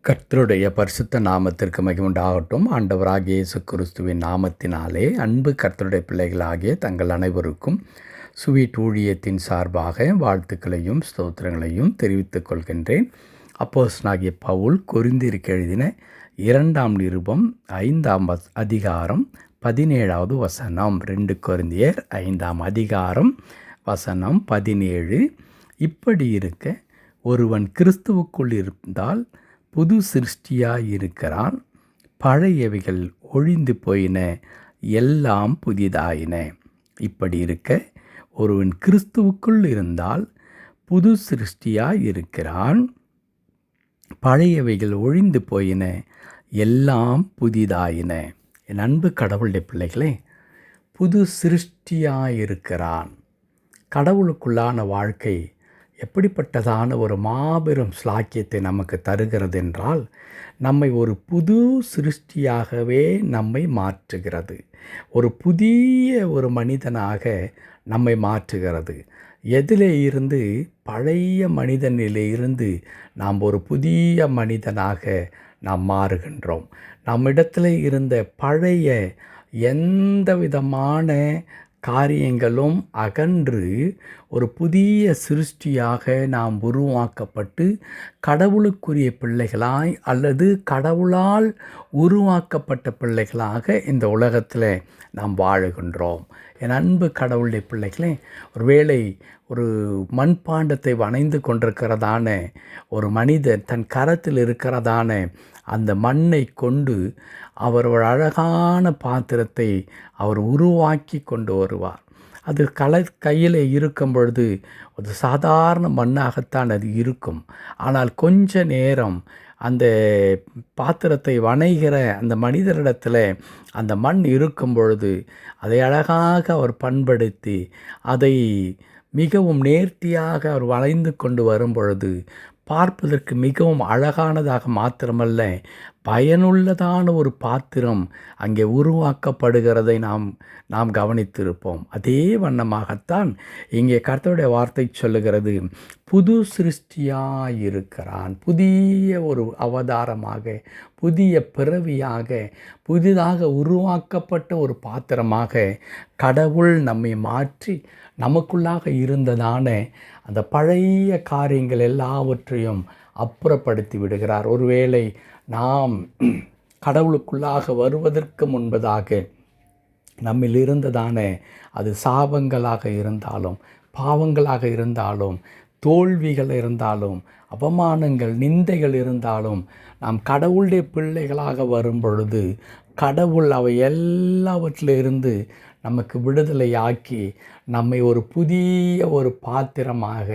கர்த்தருடைய பரிசுத்த நாமத்திற்கு மகிமுண்டாகட்டும். ஆண்டவராகிய இயேசு கிறிஸ்துவின் நாமத்தினாலே அன்பு கர்த்தருடைய பிள்ளைகளாகிய தங்கள் அனைவருக்கும் ஸ்வீட் ஊழியத்தின் சார்பாக வாழ்த்துக்களையும் ஸ்தோத்திரங்களையும் தெரிவித்துக் கொள்கின்றேன். அப்போஸ்தலனாகிய பவுல் கொரிந்தியருக்கு எழுதின 2ஆம் நிருபம் 5ஆம் அதிகாரம் 17வது வசனம். 2 கொரிந்தியர் 5ஆம் அதிகாரம் வசனம் 17. இப்படி இருக்க ஒருவன் கிறிஸ்துவுக்குள் இருந்தால் புது சிருஷ்டியாயிருக்கிறான், பழையவைகள் ஒழிந்து போயின, எல்லாம் புதிதாயின. இப்படி இருக்க ஒருவன் கிறிஸ்துவுக்குள் இருந்தால் புது சிருஷ்டியாயிருக்கிறான், பழையவைகள் ஒழிந்து போயின, எல்லாம் புதிதாயின. என் அன்பு கடவுளுடைய பிள்ளைகளே, புது சிருஷ்டியாயிருக்கிறான். கடவுளுக்குள்ளான வாழ்க்கை எப்படிப்பட்டதான ஒரு மாபெரும் ஸ்லாக்கியத்தை நமக்கு தருகிறது என்றால், நம்மை ஒரு புது சிருஷ்டியாகவே நம்மை மாற்றுகிறது. ஒரு புதிய ஒரு மனிதனாக நம்மை மாற்றுகிறது. எதிலே இருந்து? பழைய மனிதனிலே இருந்து நாம் ஒரு புதிய மனிதனாக நாம் மாறுகின்றோம். நம்மிடத்தில் இருந்த பழைய எந்த விதமான காரியங்களும் அகன்று ஒரு புதிய சிருஷ்டியாக நாம் உருவாக்கப்பட்டு கடவுளுக்குரிய பிள்ளைகளாய் அல்லது கடவுளால் உருவாக்கப்பட்ட பிள்ளைகளாக இந்த உலகத்தில் நாம் வாழுகின்றோம். என் அன்பு கடவுளுடைய பிள்ளைகளே, ஒருவேளை ஒரு மண்பாண்டத்தை வணைந்து கொண்டிருக்கிறதான ஒரு மனிதர் தன் கரத்தில் இருக்கிறதான அந்த மண்ணை கொண்டு அவர் ஒரு அழகான பாத்திரத்தை அவர் உருவாக்கி கொண்டு வருவார். அது கையில் இருக்கும் பொழுது ஒரு சாதாரண மண்ணாகத்தான் அது இருக்கும். ஆனால் கொஞ்ச நேரம் அந்த பாத்திரத்தை வணைகிற அந்த மனிதரிடத்தில் அந்த மண் இருக்கும் பொழுது அதை அழகாக அவர் பண்படுத்தி அதை மிகவும் நேர்த்தியாக அவர் வளைந்து கொண்டு வரும் பொழுது பார்ப்பதற்கு மிகவும் அழகானதாக மாத்திரமல்ல, பயனுள்ளதான ஒரு பாத்திரம் அங்கே உருவாக்கப்படுகிறதை நாம் கவனித்திருப்போம். அதே வண்ணமாகத்தான் இங்கே கர்த்தருடைய வார்த்தை சொல்லுகிறது, புது சிருஷ்டியாயிருக்கிறான். புதிய ஒரு அவதாரமாக, புதிய பிறவியாக, புதிதாக உருவாக்கப்பட்ட ஒரு பாத்திரமாக கடவுள் நம்மை மாற்றி நமக்குள்ளாக இருந்ததான அந்த பழைய காரியங்கள் எல்லாவற்றையும் அப்புறப்படுத்தி விடுகிறார். ஒருவேளை நாம் கடவுளுக்குள்ளாக வருவதற்கு முன்பதாக நம்மில் இருந்ததான அது சாபங்களாக இருந்தாலும், பாவங்களாக இருந்தாலும், தோல்விகள் இருந்தாலும், அவமானங்கள், நிந்தைகள் இருந்தாலும், நாம் கடவுளுடைய பிள்ளைகளாக வரும் பொழுது கடவுள் அவை எல்லாவற்றிலிருந்து நமக்கு விடுதலையாக்கி நம்மை ஒரு புதிய ஒரு பாத்திரமாக,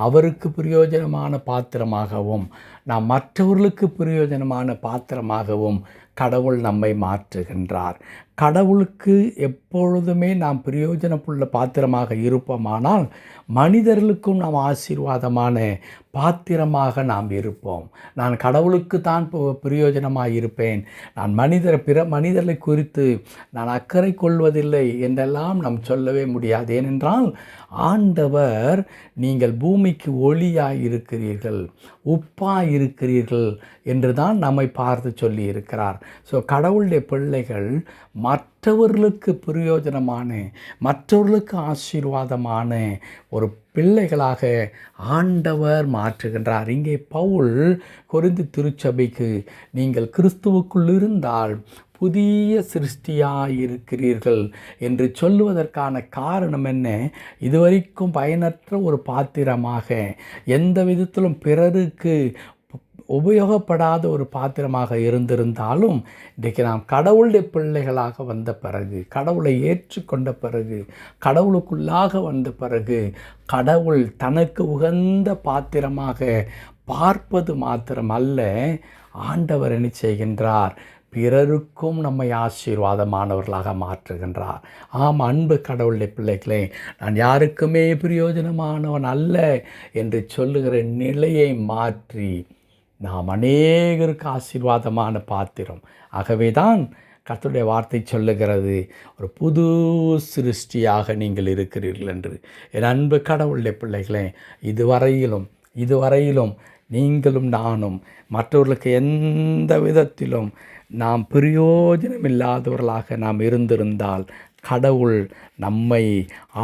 அவருக்கு பிரயோஜனமான பாத்திரமாகவும், நாம் மற்றவர்களுக்கு பிரயோஜனமான பாத்திரமாகவும் கடவுள் நம்மை மாற்றுகின்றார். கடவுளுக்கு எப்பொழுதுமே நாம் பிரயோஜனப்புள்ள பாத்திரமாக இருப்போமானால் மனிதர்களுக்கும் நாம் ஆசீர்வாதமான பாத்திரமாக நாம் இருப்போம். நான் கடவுளுக்கு தான் பிரயோஜனமாக இருப்பேன், நான் பிற மனிதர்களை குறித்து நான் அக்கறை கொள்வதில்லை என்றெல்லாம் நாம் சொல்லவே முடியாது. ஏனென்றால் ஆண்டவர், நீங்கள் பூமிக்கு ஒளியாய் இருக்கிறீர்கள், உப்பாய் இருக்கிறீர்கள் என்று தான் நம்மை பார்த்து சொல்லி இருக்கிறார். ஸோ கடவுளுடைய பிள்ளைகள் மற்றவர்களுக்கு பிரயோஜனமான, மற்றவர்களுக்கு ஆசீர்வாதமான ஒரு பிள்ளைகளாக ஆண்டவர் மாற்றுகின்றார். இங்கே பவுல் கொரிந்து திருச்சபைக்கு, நீங்கள் கிறிஸ்துவுக்குள் இருந்தால் புதிய சிருஷ்டியாயிருக்கிறீர்கள் என்று சொல்லுவதற்கான காரணம் என்ன? இதுவரைக்கும் பயனற்ற ஒரு பாத்திரமாக, எந்த விதத்திலும் பிறருக்கு உபயோகப்படாத ஒரு பாத்திரமாக இருந்திருந்தாலும், இன்றைக்கு நாம் கடவுளுடைய பிள்ளைகளாக வந்த பிறகு, கடவுளை ஏற்றுக்கொண்ட பிறகு, கடவுளுக்குள்ளாக வந்த பிறகு, கடவுள் தனக்கு உகந்த பாத்திரமாக பார்ப்பது மாத்திரம் அல்ல, ஆண்டவர் என்ன செய்கின்றார்? பிறருக்கும் நம்மை ஆசீர்வாதமானவர்களாக மாற்றுகின்றார். ஆம், அன்பு கடவுளுடைய பிள்ளைகளே, நான் யாருக்குமே பிரயோஜனமானவன் அல்ல என்று சொல்லுகிற நிலையை மாற்றி நாம் அநேகருக்கு ஆசீர்வாதமான பாத்திரம். ஆகவே தான் கர்த்தருடைய வார்த்தை சொல்லுகிறது, ஒரு புது சிருஷ்டியாக நீங்கள் இருக்கிறீர்கள் என்று. என் அன்பு கடவுளுடைய பிள்ளைகளே, இதுவரையிலும் நீங்களும் நானும் மற்றவர்களுக்கு எந்த விதத்திலும் நாம் பிரயோஜனமில்லாதவர்களாக நாம் இருந்திருந்தால் கடவுள் நம்மை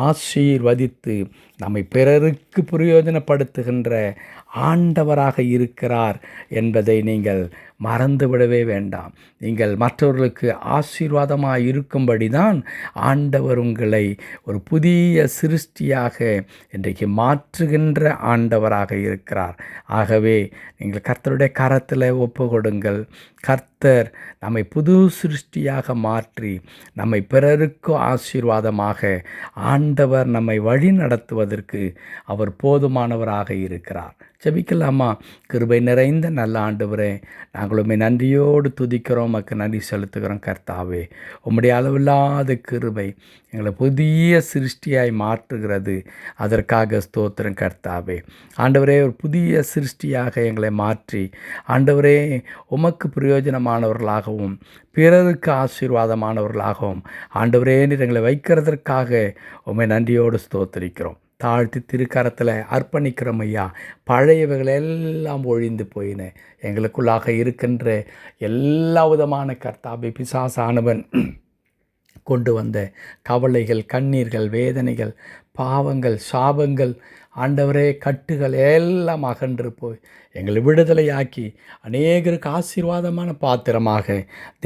ஆசீர்வதித்து நம்மை பிறருக்கு பிரயோஜனப்படுத்துகின்ற ஆண்டவராக இருக்கிறார் என்பதை நீங்கள் மறந்துவிடவே வேண்டாம். நீங்கள் மற்றவர்களுக்கு ஆசீர்வாதமாக இருக்கும்படி தான் ஆண்டவர் உங்களை ஒரு புதிய சிருஷ்டியாக இன்றைக்கு மாற்றுகின்ற ஆண்டவராக இருக்கிறார். ஆகவே நீங்கள் கர்த்தருடைய கரத்தில் ஒப்பு கொடுங்கள். கர்த்தர் நம்மை புது சிருஷ்டியாக மாற்றி நம்மை பிறருக்கு ஆசீர்வாதமாக ஆண்டவர் நம்மை வழி நடத்துவதற்கு அவர் போதுமானவராக இருக்கிறார். ஜெபிக்கலாமா? கிருபை நிறைந்த நல்ல ஆண்டவரே, நாங்களுமே நன்றியோடு துதிக்கிறோம், உமக்கு நன்றி செலுத்துகிறோம். கர்த்தாவே, உம்முடைய அளவில்லாத கிருபை எங்களை புதிய சிருஷ்டியாய் மாற்றுகிறது. அதற்காக ஸ்தோத்திரம் கர்த்தாவே. ஆண்டவரே, ஒரு புதிய சிருஷ்டியாக எங்களை மாற்றி ஆண்டவரே உமக்கு பிரயோஜனமானவர்களாகவும் பிறருக்கு ஆசீர்வாதமானவர்களாகவும் ஆண்டவரே நீர் எங்களை வைக்கிறதற்காக உம்மை நன்றியோடு ஸ்தோத்திரிக்கிறோம். தாழ்த்தி திருக்கரத்தில் அர்ப்பணிக்கிறோம் ஐயா. பழையவைகள் எல்லாம் ஒழிந்து போயின. எங்களுக்குள்ளாக இருக்கின்ற எல்லா விதமான கர்த்தாவே பிசாசானவன் கொண்டு வந்த கவலைகள், கண்ணீர்கள், வேதனைகள், பாவங்கள், சாபங்கள், ஆண்டவரே கட்டுகள் எல்லாம் அகன்று போய் எங்களை விடுதலையாக்கி அநேகருக்கு ஆசீர்வாதமான பாத்திரமாக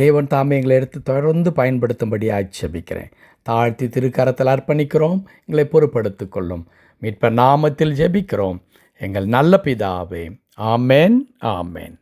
தேவன் தாமே எங்களை எடுத்து தொடர்ந்து பயன்படுத்தும்படியாக ஜெபிக்கிறேன். தாழ்த்தி திருக்கரத்தில் அர்ப்பணிக்கிறோம். எங்களை பொறுப்படுத்திக் கொள்ளும். மீட்பர் நாமத்தில் ஜெபிக்கிறோம் எங்கள் நல்ல பிதாவே. ஆமென், ஆமென்.